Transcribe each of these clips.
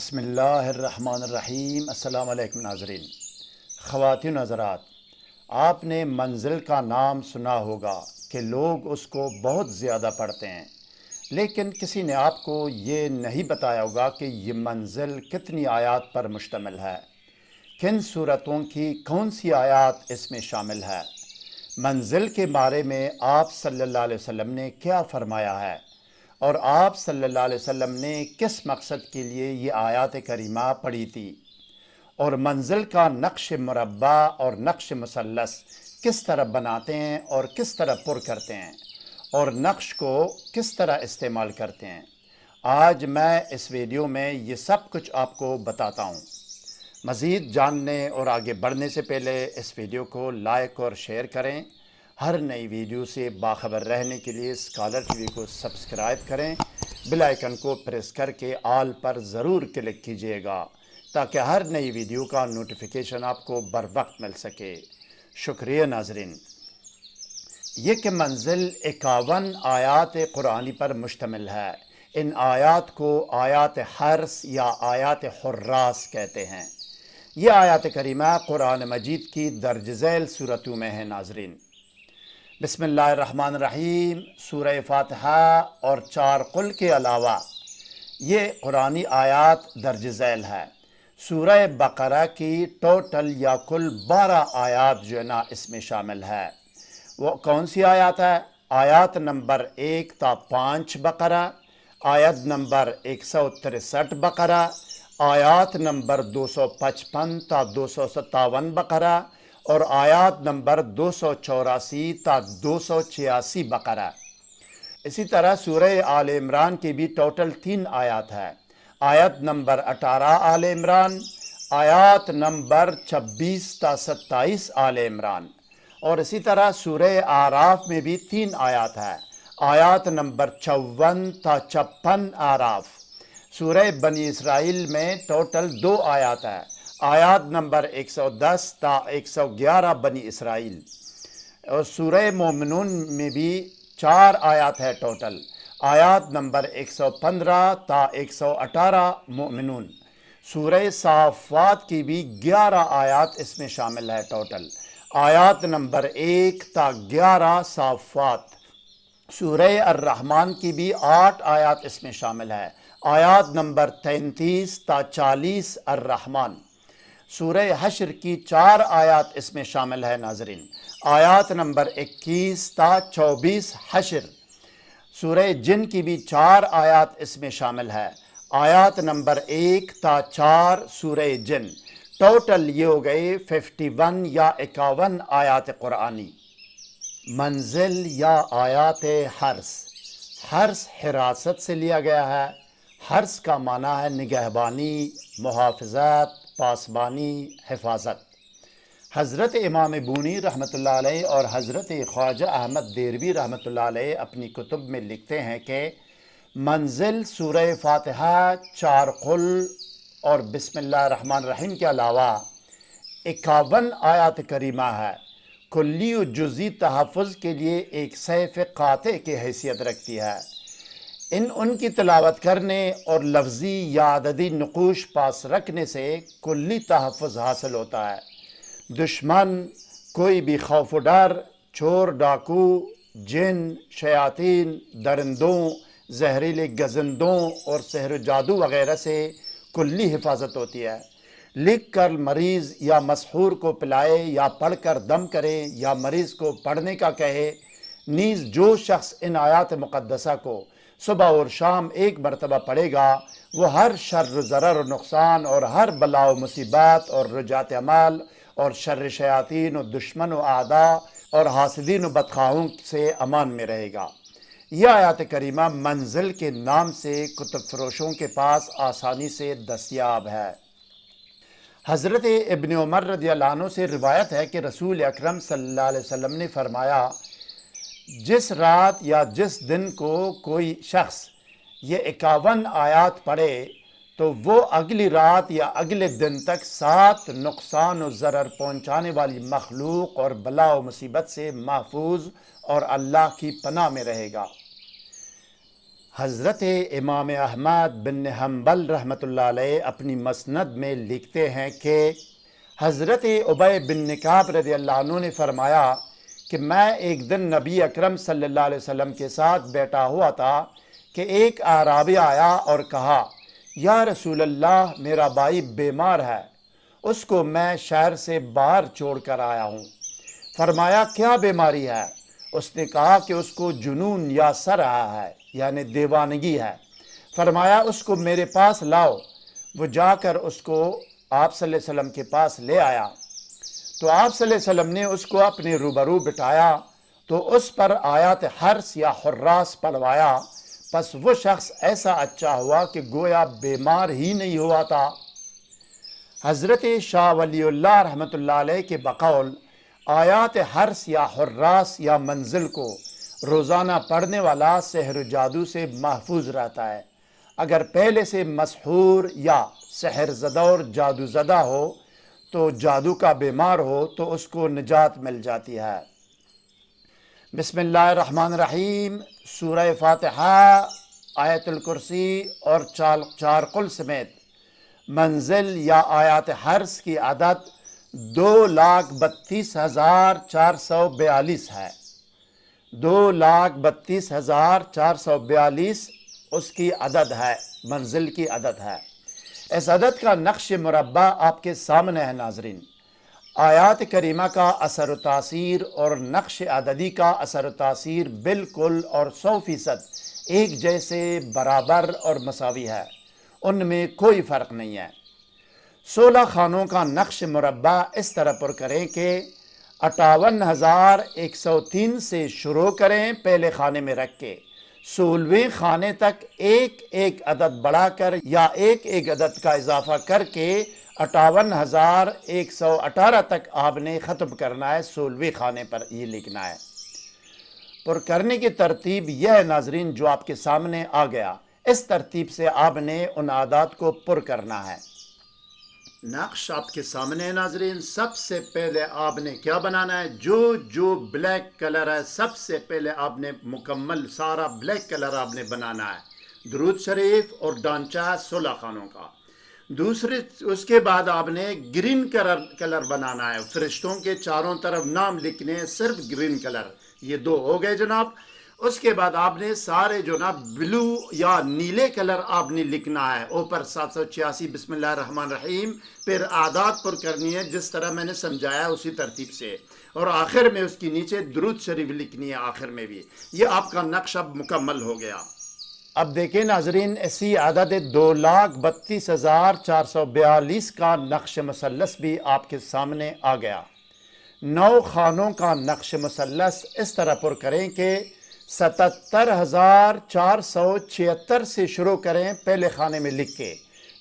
بسم اللہ الرحمن الرحیم۔ السلام علیکم ناظرین، خواتین و حضرات، آپ نے منزل کا نام سنا ہوگا کہ لوگ اس کو بہت زیادہ پڑھتے ہیں، لیکن کسی نے آپ کو یہ نہیں بتایا ہوگا کہ یہ منزل کتنی آیات پر مشتمل ہے، کن صورتوں کی کون سی آیات اس میں شامل ہے، منزل کے بارے میں آپ صلی اللہ علیہ وسلم نے کیا فرمایا ہے، اور آپ صلی اللہ علیہ وسلم نے کس مقصد کے لیے یہ آیات کریمہ پڑھی تھی، اور منزل کا نقش مربع اور نقش مثلث کس طرح بناتے ہیں اور کس طرح پر کرتے ہیں، اور نقش کو کس طرح استعمال کرتے ہیں۔ آج میں اس ویڈیو میں یہ سب کچھ آپ کو بتاتا ہوں۔ مزید جاننے اور آگے بڑھنے سے پہلے اس ویڈیو کو لائک اور شیئر کریں۔ ہر نئی ویڈیو سے باخبر رہنے کے لیے اسکالر ٹی وی کو سبسکرائب کریں، بیل آئیکن کو پریس کر کے آل پر ضرور کلک کیجیے گا تاکہ ہر نئی ویڈیو کا نوٹیفیکیشن آپ کو بر وقت مل سکے۔ شکریہ ناظرین۔ یہ کہ منزل 51 آیات قرآنی پر مشتمل ہے۔ ان آیات کو آیات حرس یا آیات حراس کہتے ہیں۔ یہ آیات کریمہ قرآن مجید کی درج ذیل صورتوں میں ہیں ناظرین۔ بسم اللہ الرحمن الرحیم، سورہ فاتحہ اور 4 قل کے علاوہ یہ قرآنی آیات درج ذیل ہے۔ سورہ بقرہ کی ٹوٹل یا کل 12 آیات جو ہے نا اس میں شامل ہے۔ وہ کون سی آیات ہے؟ آیات نمبر 1 تا 5 بقرہ، آیت نمبر 163 بقرہ، آیات نمبر 255 تا 257 بقرہ، اور آیات نمبر 284 تا 286 بقرہ۔ اسی طرح سورہ آل عمران کی بھی ٹوٹل 3 آیات ہے۔ آیت نمبر 18 آل عمران، آیات نمبر 26 تا 27 آل عمران، اور اسی طرح سورہ اعراف میں بھی 3 آیات ہے۔ آیات نمبر 54 تا 56 اعراف۔ سورہ بنی اسرائیل میں ٹوٹل 2 آیات ہے۔ آیات نمبر 110 تا 111 بنی اسرائیل، اور سورہ مومنون میں بھی 4 آیات ہے ٹوٹل۔ آیات نمبر 115 تا 118 مومنون۔ سورہ صافات کی بھی 11 آیات اس میں شامل ہے ٹوٹل۔ آیات نمبر 1 تا 11 صافات۔ سورہ الرحمن کی بھی 8 آیات اس میں شامل ہے۔ آیات نمبر 33 تا 40 الرحمن۔ سورہ حشر کی 4 آیات اس میں شامل ہے ناظرین۔ آیات نمبر 21 تا 24 حشر۔ سورہ جن کی بھی 4 آیات اس میں شامل ہے۔ آیات نمبر 1 تا 4 سورہ جن۔ ٹوٹل یہ ہو گئے 51 یا 51 آیات قرآنی۔ منزل یا آیات حرس۔ حرس حراست سے لیا گیا ہے۔ حرس کا معنی ہے نگہبانی، محافظت، پاسبانی، حفاظت۔ حضرت امام بونی رحمۃ اللہ علیہ اور حضرت خواجہ احمد دیربی رحمۃ اللہ علیہ اپنی کتب میں لکھتے ہیں کہ منزل سورہ فاتحہ، 4 قل اور بسم اللہ الرحمن الرحیم کے علاوہ 51 آیات کریمہ ہے۔ کلی و جزی تحفظ کے لیے ایک سیف قاطع کی حیثیت رکھتی ہے۔ ان کی تلاوت کرنے اور لفظی یا عددی نقوش پاس رکھنے سے کلی تحفظ حاصل ہوتا ہے۔ دشمن، کوئی بھی خوف و ڈر، چور ڈاکو، جن، شیاطین، درندوں، زہریلے گزندوں اور سحر و جادو وغیرہ سے کلی حفاظت ہوتی ہے۔ لکھ کر مریض یا مسحور کو پلائے یا پڑھ کر دم کرے یا مریض کو پڑھنے کا کہے، نیز جو شخص ان آیات مقدسہ کو صبح اور شام 1 مرتبہ پڑھے گا، وہ ہر شر و ضرر و نقصان اور ہر بلا و مصیبات اور رجات عمال اور شر شیاطین و دشمن و اعداء اور حاسدین و بدخواہوں سے امان میں رہے گا۔ یہ آیات کریمہ منزل کے نام سے کتب فروشوں کے پاس آسانی سے دستیاب ہے۔ حضرت ابن عمر رضی اللہ عنہ سے روایت ہے کہ رسول اکرم صلی اللہ علیہ وسلم نے فرمایا، جس رات یا جس دن کو کوئی شخص یہ 51 آیات پڑھے تو وہ اگلی رات یا اگلے دن تک 7 نقصان و ضرر پہنچانے والی مخلوق اور بلا و مصیبت سے محفوظ اور اللہ کی پناہ میں رہے گا۔ حضرت امام احمد بن حنبل رحمۃ اللہ علیہ اپنی مسند میں لکھتے ہیں کہ حضرت ابی بن کعب رضی اللہ عنہ نے فرمایا کہ میں ایک دن نبی اکرم صلی اللہ علیہ وسلم کے ساتھ بیٹھا ہوا تھا کہ ایک اعرابی آیا اور کہا، یا رسول اللہ، میرا بھائی بیمار ہے، اس کو میں شہر سے باہر چھوڑ کر آیا ہوں۔ فرمایا، کیا بیماری ہے؟ اس نے کہا کہ اس کو جنون یا سر رہا ہے، یعنی دیوانگی ہے۔ فرمایا، اس کو میرے پاس لاؤ۔ وہ جا کر اس کو آپ صلی اللہ علیہ وسلم کے پاس لے آیا تو آپ صلی اللہ علیہ وسلم نے اس کو اپنے روبرو بٹھایا تو اس پر آیات حرس یا حراس پڑھوایا۔ پس وہ شخص ایسا اچھا ہوا کہ گویا بیمار ہی نہیں ہوا تھا۔ حضرت شاہ ولی اللہ رحمۃ اللہ علیہ کے بقول آیات حرس یا حراس یا منزل کو روزانہ پڑھنے والا سحر و جادو سے محفوظ رہتا ہے۔ اگر پہلے سے مسحور یا سحر زدہ اور جادو زدہ ہو تو جادو کا بیمار ہو تو اس کو نجات مل جاتی ہے۔ بسم اللہ الرحمن الرحیم۔ سورہ فاتحہ، آیت الکرسی اور چار قل سمیت منزل یا آیات حرس کی عدد 2,32,442 ہے۔ 2,32,442 اس کی عدد ہے، منزل کی عدد ہے۔ اس عدد کا نقش مربع آپ کے سامنے ہے ناظرین۔ آیات کریمہ کا اثر و تاثیر اور نقش عددی کا اثر و تاثیر بالکل اور 100% ایک جیسے، برابر اور مساوی ہے، ان میں کوئی فرق نہیں ہے۔ 16 خانوں کا نقش مربع اس طرح پر کریں کہ 58,103 سے شروع کریں پہلے خانے میں رکھ کے، 16ویں خانے تک ایک ایک عدد بڑھا کر یا ایک ایک عدد کا اضافہ کر کے 58,118 تک آپ نے ختم کرنا ہے۔ 16ویں خانے پر یہ لکھنا ہے۔ پر کرنے کی ترتیب یہ ہے ناظرین جو آپ کے سامنے آ گیا۔ اس ترتیب سے آپ نے ان اعداد کو پر کرنا ہے۔ نقش آپ کے سامنے ہے ناظرین۔ سب سے پہلے آپ نے کیا بنانا ہے؟ جو بلیک کلر ہے سب سے پہلے آپ نے مکمل سارا بلیک کلر آپ نے بنانا ہے۔ درود شریف اور ڈانچہ 16 خانوں کا۔ دوسرے اس کے بعد آپ نے گرین کلر بنانا ہے، فرشتوں کے چاروں طرف نام لکھنے ہیں، صرف گرین کلر۔ یہ 2 ہو گئے جناب۔ اس کے بعد آپ نے سارے جناب بلو یا نیلے کلر آپ نے لکھنا ہے اوپر 786 بسم اللہ الرحمن الرحیم، پھر اعداد پر کرنی ہے جس طرح میں نے سمجھایا اسی ترتیب سے، اور آخر میں اس کی نیچے درود شریف لکھنی ہے آخر میں بھی۔ یہ آپ کا نقش اب مکمل ہو گیا۔ اب دیکھیں ناظرین، اسی عدد 2,32,442 کا نقش مثلث بھی آپ کے سامنے آ گیا۔ 9 خانوں کا نقش مثلث اس طرح پر کریں کہ 77,476 سے شروع کریں پہلے خانے میں لکھ کے،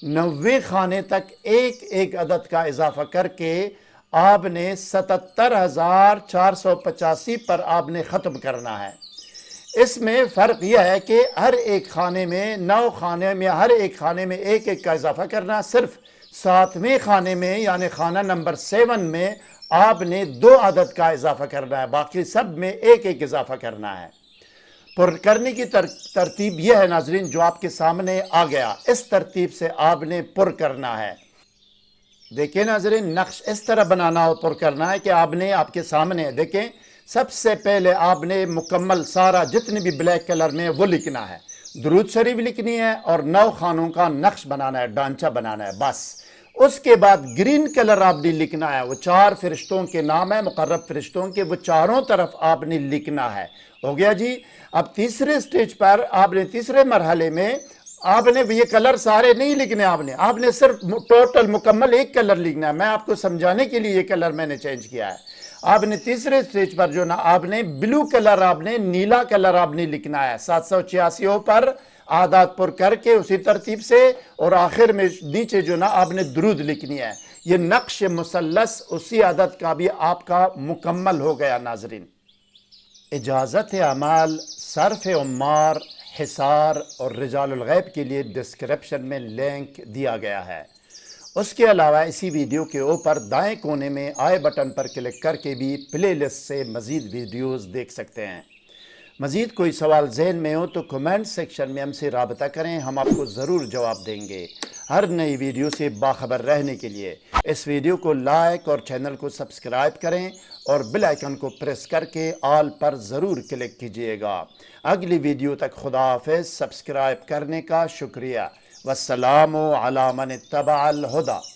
90ویں خانے تک ایک ایک عدد کا اضافہ کر کے آپ نے 77,485 پر آپ نے ختم کرنا ہے۔ اس میں فرق یہ ہے کہ ہر ایک خانے میں 9 خانے میں ہر ایک خانے میں ایک ایک کا اضافہ کرنا، صرف 7ویں خانے میں یعنی خانہ نمبر 7 میں آپ نے 2 عدد کا اضافہ کرنا ہے، باقی سب میں ایک ایک اضافہ کرنا ہے۔ پر کرنے کی ترتیب یہ ہے ناظرین جو آپ کے سامنے آ گیا۔ اس ترتیب سے آپ نے پر کرنا ہے۔ دیکھیں ناظرین، نقش اس طرح بنانا اور پر کرنا ہے کہ آپ نے آپ کے سامنے دیکھیں، سب سے پہلے آپ نے مکمل سارا جتنے بھی بلیک کلر میں وہ لکھنا ہے، درود شریف لکھنی ہے اور 9 خانوں کا نقش بنانا ہے، ڈانچہ بنانا ہے، بس۔ اس کے بعد گرین کلر آپ نے لکھنا ہے، وہ 4 فرشتوں کے نام ہے، مقرب فرشتوں کے، وہ چاروں طرف آپ نے لکھنا ہے۔ ہو گیا جی۔ اب تیسرے سٹیج پر آپ نے تیسرے مرحلے میں آپ نے یہ کلر سارے نہیں لکھنے، آپ نے صرف ٹوٹل مکمل ایک کلر لکھنا ہے۔ میں آپ کو سمجھانے کے لیے یہ کلر میں نے چینج کیا ہے۔ آپ نے تیسرے سٹیج پر جو نا آپ نے بلو کلر آپ نے نیلا کلر آپ نے لکھنا ہے 786 پر اعداد پر کر کے اسی ترتیب سے، اور آخر میں نیچے جو نا آپ نے درود لکھنی ہے۔ یہ نقش مثلث اسی عدد کا بھی آپ کا مکمل ہو گیا ناظرین۔ اجازت اعمال، صرف عمار، حصار اور رجال الغیب کے لیے ڈسکرپشن میں لنک دیا گیا ہے۔ اس کے علاوہ اسی ویڈیو کے اوپر دائیں کونے میں آئی بٹن پر کلک کر کے بھی پلے لسٹ سے مزید ویڈیوز دیکھ سکتے ہیں۔ مزید کوئی سوال ذہن میں ہو تو کمنٹ سیکشن میں ہم سے رابطہ کریں، ہم آپ کو ضرور جواب دیں گے۔ ہر نئی ویڈیو سے باخبر رہنے کے لیے اس ویڈیو کو لائک اور چینل کو سبسکرائب کریں اور بیل آئیکن کو پریس کر کے آل پر ضرور کلک کیجئے گا۔ اگلی ویڈیو تک خدا حافظ، سبسکرائب کرنے کا شکریہ۔ والسلام علی من اتبع الہدی۔